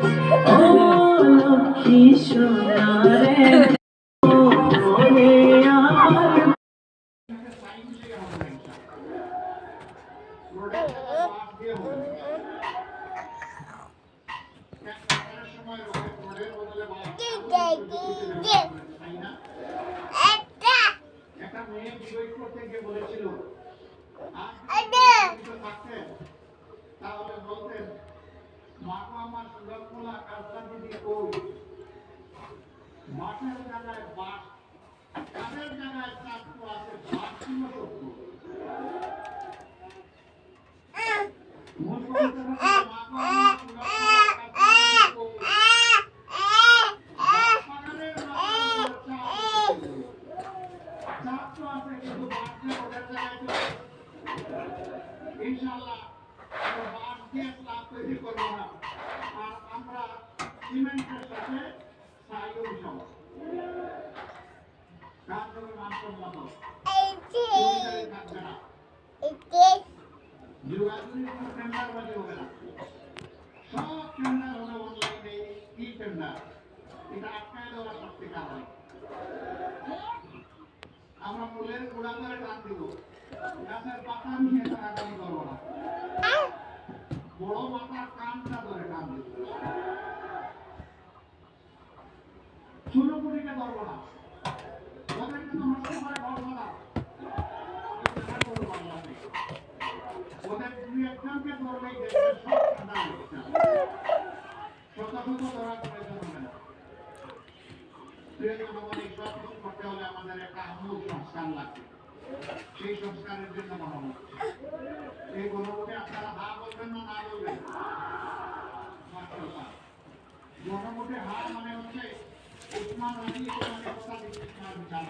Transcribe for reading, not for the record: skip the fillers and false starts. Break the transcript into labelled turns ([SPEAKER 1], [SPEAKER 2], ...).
[SPEAKER 1] ও লক্ষ্মী সোনারে ওরে আমার
[SPEAKER 2] একটা মেয়ে বিজয় করতে গিয়ে বলেছিল তাহলে বলতেন মাকে আমার সুরক্ষলা কাজটা দিদি কই মাঠের জায়গায় বাস কাজের জায়গায় চাকু আছে বাস ছিল সত্য ইনশাআল্লাহ বাস দিয়ে স্ল্যাব তৈরি করবো না আর আমরা সিমেন্টের সাথে সাইড সহ কাজ করে মানসম্মত থাকবে না যোগাযোগের কোনো টেন্ডার বাজি হবে না সব টেন্ডার হবে অনলাইনে ই টেন্ডার এটা আটকায় দেওয়ার শক্তি কারণ আমরা ফুলের গোড়া করে টান দিব গাছের পাতা নিয়ে টানাটানি করবো না বড় মাথার কানটা ধরে টান দিব ছোট কুটিকে ধরবো না ওদের কিন্তু নষ্ট করে ধরবো না ওদের দুই একজনকে ধরলেই দেখবে সব ঠান্ডা হচ্ছে শত শত ধরা প্রয়োজন হবে না প্রিয় জনগণ এই সব কিছু করতে হলে আমাদের একটা আমূল সংস্কার লাগবে সেই সংস্কারের জন্য গণভোট এই গণভোটে আপনারা হা বলবেন না না বলবেন গণভোটে হা মানে হচ্ছে উসমান রাজি কথা দিচ্ছি বিচার